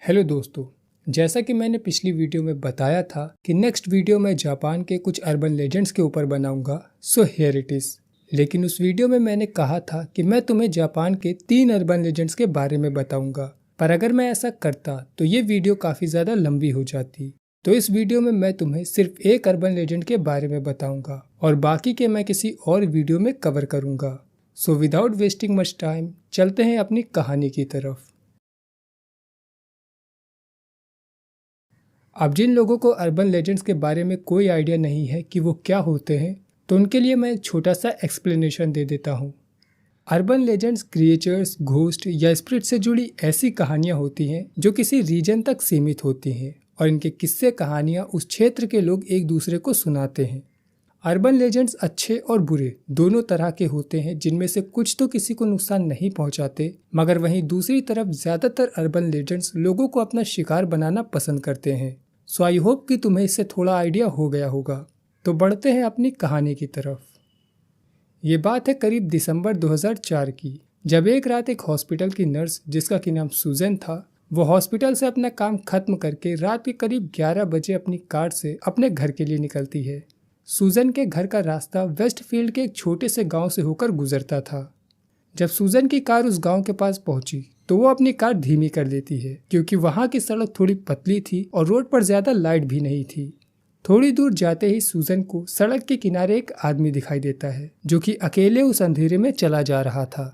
Hello दोस्तों। जैसा कि मैंने पिछली वीडियो में बताया था कि नेक्स्ट वीडियो मैं जापान के कुछ अर्बन लेजेंड्स के ऊपर बनाऊंगा, सो हियर इट इज। लेकिन उस वीडियो में मैंने कहा था कि मैं तुम्हें जापान के 3 अर्बन लेजेंड्स के बारे में बताऊंगा, पर अगर मैं ऐसा करता तो ये वीडियो काफ़ी ज़्यादा लंबी हो जाती। तो इस वीडियो में मैं तुम्हें सिर्फ एक अर्बन लेजेंड के बारे में बताऊंगा और बाकी के मैं किसी और वीडियो में कवर करूंगा। So without wasting much time चलते हैं अपनी कहानी की तरफ। अब जिन लोगों को अर्बन लेजेंड्स के बारे में कोई आइडिया नहीं है कि वो क्या होते हैं, तो उनके लिए मैं एक छोटा सा एक्सप्लेनेशन दे देता हूँ। अर्बन लेजेंड्स क्रिएचर्स, घोस्ट या स्पिरिट से जुड़ी ऐसी कहानियाँ होती हैं जो किसी रीजन तक सीमित होती हैं और इनके किस्से कहानियाँ उस क्षेत्र के लोग एक दूसरे को सुनाते हैं। अर्बन लेजेंड्स अच्छे और बुरे दोनों तरह के होते हैं, जिनमें से कुछ तो किसी को नुकसान नहीं पहुंचाते, मगर वहीं दूसरी तरफ ज़्यादातर अर्बन लेजेंड्स लोगों को अपना शिकार बनाना पसंद करते हैं। सो आई होप कि तुम्हें इससे थोड़ा आइडिया हो गया होगा। तो बढ़ते हैं अपनी कहानी की तरफ। ये बात है करीब दिसंबर 2004 की, जब एक रात एक हॉस्पिटल की नर्स जिसका कि नाम सूजन था, वो हॉस्पिटल से अपना काम खत्म करके रात के करीब 11 बजे अपनी कार से अपने घर के लिए निकलती है। सूजन के घर का रास्ता वेस्टफील्ड के एक छोटे से गांव से होकर गुजरता था। जब सूजन की कार उस गांव के पास पहुंची तो वो अपनी कार धीमी कर देती है, क्योंकि वहां की सड़क थोड़ी पतली थी और रोड पर ज्यादा लाइट भी नहीं थी। थोड़ी दूर जाते ही सूजन को सड़क के किनारे एक आदमी दिखाई देता है जो कि अकेले उस अंधेरे में चला जा रहा था।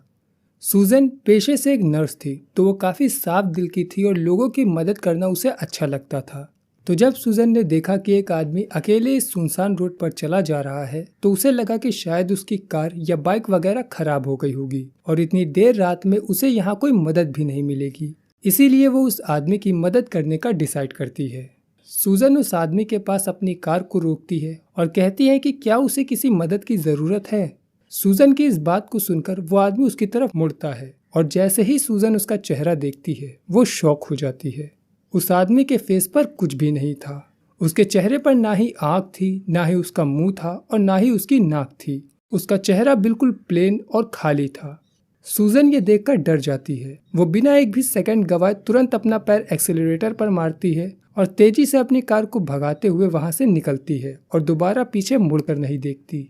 सूजन पेशे से एक नर्स थी, तो वो काफी साफ दिल की थी और लोगों की मदद करना उसे अच्छा लगता था। तो जब सूजन ने देखा कि एक आदमी अकेले इस सुनसान रोड पर चला जा रहा है, तो उसे लगा कि शायद उसकी कार या बाइक वगैरह खराब हो गई होगी और इतनी देर रात में उसे यहाँ कोई मदद भी नहीं मिलेगी। इसीलिए वो उस आदमी की मदद करने का डिसाइड करती है। सूजन उस आदमी के पास अपनी कार को रोकती है और कहती है कि क्या उसे किसी मदद की जरूरत है। सूजन की इस बात को सुनकर वो आदमी उसकी तरफ मुड़ता है और जैसे ही सूजन उसका चेहरा देखती है वो शॉक हो जाती है। उस आदमी के फेस पर कुछ भी नहीं था। उसके चेहरे पर ना ही आँख थी, ना ही उसका मुंह था और ना ही उसकी नाक थी। उसका चेहरा बिल्कुल प्लेन और खाली था। सूजन ये देखकर डर जाती है। वो बिना एक भी सेकंड गवाए तुरंत अपना पैर एक्सेलरेटर पर मारती है और तेजी से अपनी कार को भगाते हुए वहां से निकलती है और दोबारा पीछे मुड़कर नहीं देखती।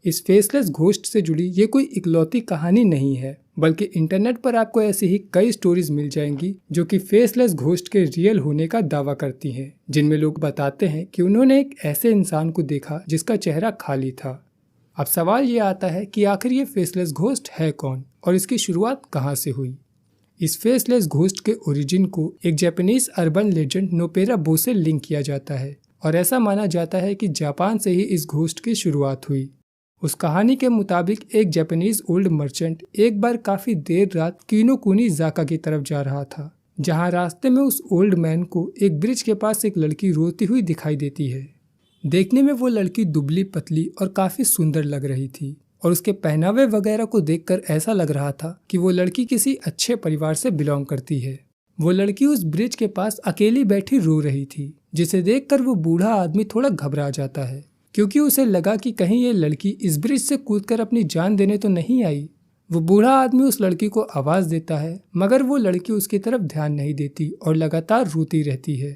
इस फेसलेस घोस्ट से जुड़ी ये कोई इकलौती कहानी नहीं है, बल्कि इंटरनेट पर आपको ऐसी ही कई स्टोरीज मिल जाएंगी जो कि फेसलेस घोस्ट के रियल होने का दावा करती हैं, जिनमें लोग बताते हैं कि उन्होंने एक ऐसे इंसान को देखा जिसका चेहरा खाली था। अब सवाल ये आता है कि आखिर ये फेसलेस घोस्ट है कौन और इसकी शुरुआत कहाँ से हुई। इस फेसलेस घोस्ट के ओरिजिन को एक जापानीज अर्बन लेजेंड नोपेरा बो से लिंक किया जाता है और ऐसा माना जाता है कि जापान से ही इस घोस्ट की शुरुआत हुई। उस कहानी के मुताबिक एक जापानीज ओल्ड मर्चेंट एक बार काफी देर रात किनोकुनीजाका की तरफ जा रहा था, जहां रास्ते में उस ओल्ड मैन को एक ब्रिज के पास एक लड़की रोती हुई दिखाई देती है। देखने में वो लड़की दुबली पतली और काफी सुंदर लग रही थी और उसके पहनावे वगैरह को देखकर ऐसा लग रहा था कि वो लड़की किसी अच्छे परिवार से बिलोंग करती है। वो लड़की उस ब्रिज के पास अकेली बैठी रो रही थी, जिसे देखकर वो बूढ़ा आदमी थोड़ा घबरा जाता है, क्योंकि उसे लगा कि कहीं ये लड़की इस ब्रिज से कूदकर अपनी जान देने तो नहीं आई। वो बूढ़ा आदमी उस लड़की को आवाज देता है, मगर वो लड़की उसकी तरफ ध्यान नहीं देती और लगातार रोती रहती है।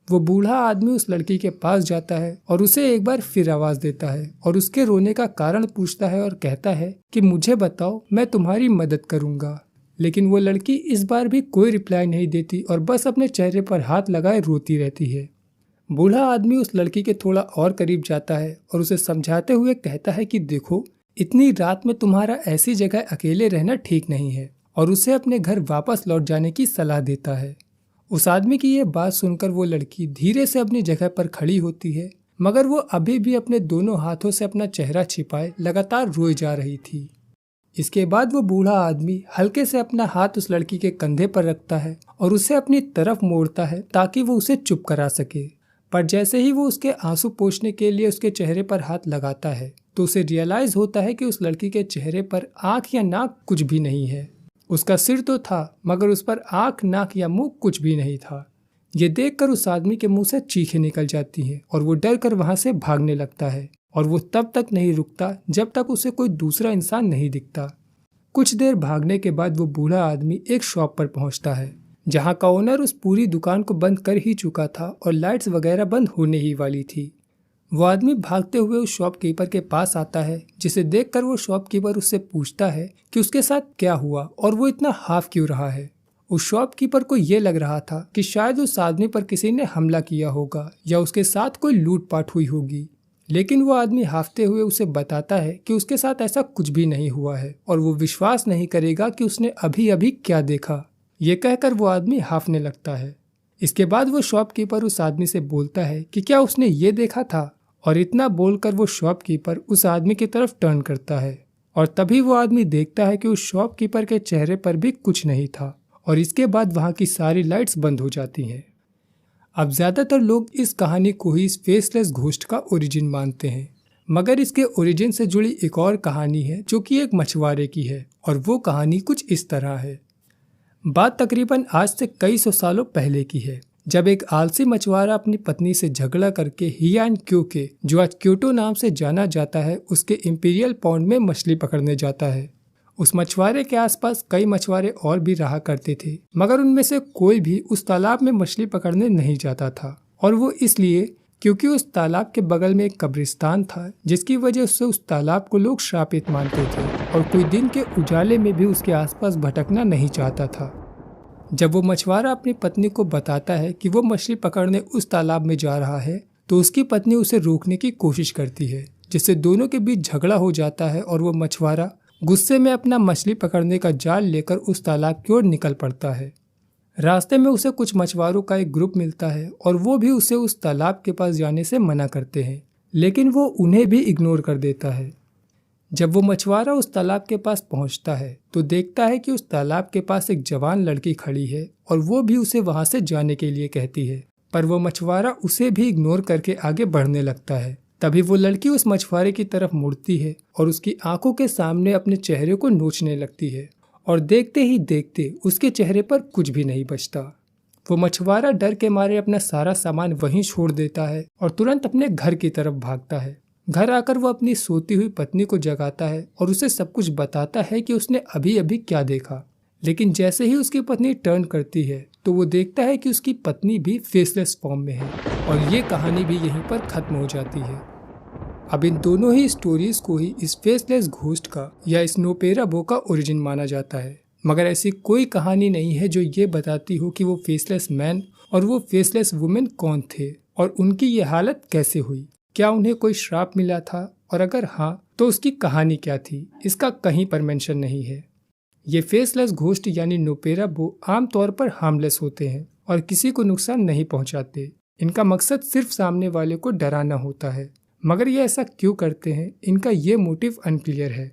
वो बूढ़ा आदमी उस लड़की के पास जाता है और उसे एक बार फिर आवाज देता है और उसके रोने का कारण पूछता है और कहता है कि मुझे बताओ, मैं तुम्हारी मदद करूंगा। लेकिन वो लड़की इस बार भी कोई रिप्लाई नहीं देती और बस अपने चेहरे पर हाथ लगाए रोती रहती है। बूढ़ा आदमी उस लड़की के थोड़ा और करीब जाता है और उसे समझाते हुए कहता है कि देखो, इतनी रात में तुम्हारा ऐसी जगह अकेले रहना ठीक नहीं है, और उसे अपने घर वापस लौट जाने की सलाह देता है। उस आदमी की ये बात सुनकर वो लड़की धीरे से अपनी जगह पर खड़ी होती है, मगर वो अभी भी अपने दोनों हाथों से अपना चेहरा छिपाए लगातार रोए जा रही थी। इसके बाद वो बूढ़ा आदमी हल्के से अपना हाथ उस लड़की के कंधे पर रखता है और उसे अपनी तरफ मोड़ता है ताकि वो उसे चुप करा सके। पर जैसे ही वो उसके आंसू पोंछने के लिए उसके चेहरे पर हाथ लगाता है, तो उसे रियलाइज होता है कि उस लड़की के चेहरे पर आंख या नाक कुछ भी नहीं है। उसका सिर तो था, मगर उस पर आंख, नाक या मुंह कुछ भी नहीं था। ये देखकर उस आदमी के मुंह से चीखें निकल जाती हैं और वो डर कर वहां से भागने लगता है, और वो तब तक नहीं रुकता जब तक उसे कोई दूसरा इंसान नहीं दिखता। कुछ देर भागने के बाद वो बूढ़ा आदमी एक शॉप पर पहुंचता है, जहाँ का ओनर उस पूरी दुकान को बंद कर ही चुका था और लाइट्स वगैरह बंद होने ही वाली थी। वो आदमी भागते हुए उस शॉपकीपर के पास आता है, जिसे देखकर वो शॉपकीपर उससे पूछता है कि उसके साथ क्या हुआ और वो इतना हाफ क्यों रहा है। उस शॉपकीपर को ये लग रहा था कि शायद उस आदमी पर किसी ने हमला किया होगा या उसके साथ कोई लूटपाट हुई होगी, लेकिन वो आदमी हाफते हुए उसे बताता है कि उसके साथ ऐसा कुछ भी नहीं हुआ है और वो विश्वास नहीं करेगा कि उसने अभी अभी क्या देखा। ये कहकर वो आदमी हाफने लगता है। इसके बाद वो शॉपकीपर उस आदमी से बोलता है कि क्या उसने ये देखा था, और इतना बोलकर वो शॉपकीपर उस आदमी की तरफ टर्न करता है और तभी वो आदमी देखता है कि उस शॉपकीपर के चेहरे पर भी कुछ नहीं था और इसके बाद वहाँ की सारी लाइट्स बंद हो जाती हैं। अब ज़्यादातर लोग इस कहानी को ही इस फेसलेस घोस्ट का ओरिजिन मानते हैं, मगर इसके ओरिजिन से जुड़ी एक और कहानी है जो कि एक मछुआरे की है और वो कहानी कुछ इस तरह है। बात तकरीबन आज से कई सौ सालों पहले की है, जब एक आलसी मछुआरा अपनी पत्नी से झगड़ा करके हियान क्यो के, जो आज क्योटो नाम से जाना जाता है, उसके इंपीरियल पॉन्ड में मछली पकड़ने जाता है। उस मछुआरे के आसपास कई मछुआरे और भी रहा करते थे, मगर उनमें से कोई भी उस तालाब में मछली पकड़ने नहीं जाता था, और वो इसलिए क्योंकि उस तालाब के बगल में एक कब्रिस्तान था, जिसकी वजह से उस तालाब को लोग श्रापित मानते थे और कोई दिन के उजाले में भी उसके आसपास भटकना नहीं चाहता था। जब वो मछुआरा अपनी पत्नी को बताता है कि वो मछली पकड़ने उस तालाब में जा रहा है, तो उसकी पत्नी उसे रोकने की कोशिश करती है, जिससे दोनों के बीच झगड़ा हो जाता है और वो मछुआरा गुस्से में अपना मछली पकड़ने का जाल लेकर उस तालाब की ओर निकल पड़ता है। रास्ते में उसे कुछ मछुआरों का एक ग्रुप मिलता है और वो भी उसे उस तालाब के पास जाने से मना करते हैं, लेकिन वो उन्हें भी इग्नोर कर देता है। जब वो मछुआरा उस तालाब के पास पहुंचता है तो देखता है कि उस तालाब के पास एक जवान लड़की खड़ी है और वो भी उसे वहां से जाने के लिए कहती है, पर वो मछुआरा उसे भी इग्नोर करके आगे बढ़ने लगता है। तभी वो लड़की उस मछुआरे की तरफ मुड़ती है और उसकी आंखों के सामने अपने चेहरे को नोचने लगती है और देखते ही देखते उसके चेहरे पर कुछ भी नहीं बचता। वो मछुआरा डर के मारे अपना सारा सामान वहीं छोड़ देता है और तुरंत अपने घर की तरफ भागता है। घर आकर वो अपनी सोती हुई पत्नी को जगाता है और उसे सब कुछ बताता है कि उसने अभी अभी क्या देखा, लेकिन जैसे ही उसकी पत्नी टर्न करती है तो वो देखता है कि उसकी पत्नी भी फेसलेस फॉर्म में है और ये कहानी भी यहीं पर खत्म हो जाती है। अब इन दोनों ही स्टोरीज को ही इस फेसलेस घोस्ट का या इस नोपेराबो का ओरिजिन माना जाता है, मगर ऐसी कोई कहानी नहीं है जो ये बताती हो कि वो फेसलेस मैन और वो फेसलेस वुमेन कौन थे और उनकी ये हालत कैसे हुई। क्या उन्हें कोई श्राप मिला था, और अगर हाँ तो उसकी कहानी क्या थी, इसका कहीं पर मेंशन नहीं है। ये फेसलेस घोस्ट यानी नोपेराबो आमतौर पर हार्मलेस होते हैं और किसी को नुकसान नहीं पहुंचाते। इनका मकसद सिर्फ सामने वाले को डराना होता है, मगर ये ऐसा क्यों करते हैं, इनका ये मोटिव अनक्लियर है।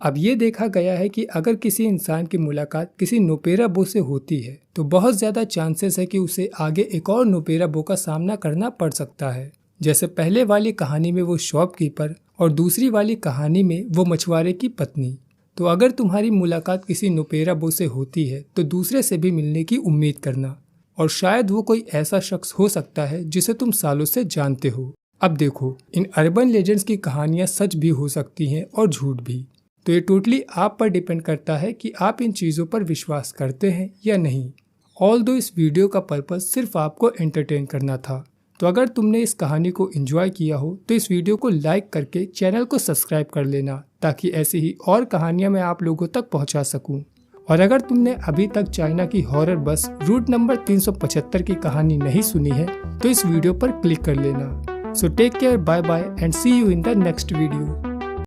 अब ये देखा गया है कि अगर किसी इंसान की मुलाकात किसी नोपेराबो से होती है तो बहुत ज़्यादा चांसेस है कि उसे आगे एक और नोपेराबो का सामना करना पड़ सकता है। जैसे पहले वाली कहानी में वो शॉपकीपर और दूसरी वाली कहानी में वो मछुआरे की पत्नी। तो अगर तुम्हारी मुलाकात किसी नोपेराबो से होती है तो दूसरे से भी मिलने की उम्मीद करना, और शायद वो कोई ऐसा शख्स हो सकता है जिसे तुम सालों से जानते हो। अब देखो, इन अर्बन लेजेंड्स की कहानियां सच भी हो सकती हैं और झूठ भी, तो ये टोटली आप पर डिपेंड करता है कि आप इन चीज़ों पर विश्वास करते हैं या नहीं। ऑल्दो इस वीडियो का पर्पस सिर्फ आपको एंटरटेन करना था, तो अगर तुमने इस कहानी को एंजॉय किया हो तो इस वीडियो को लाइक करके चैनल को सब्सक्राइब कर लेना, ताकि ऐसी ही और कहानियां मैं आप लोगों तक पहुंचा सकूं। और अगर तुमने अभी तक चाइना की हॉरर बस रूट नंबर 375 की कहानी नहीं सुनी है तो इस वीडियो पर क्लिक कर लेना। So take care, bye bye and see you in the next video.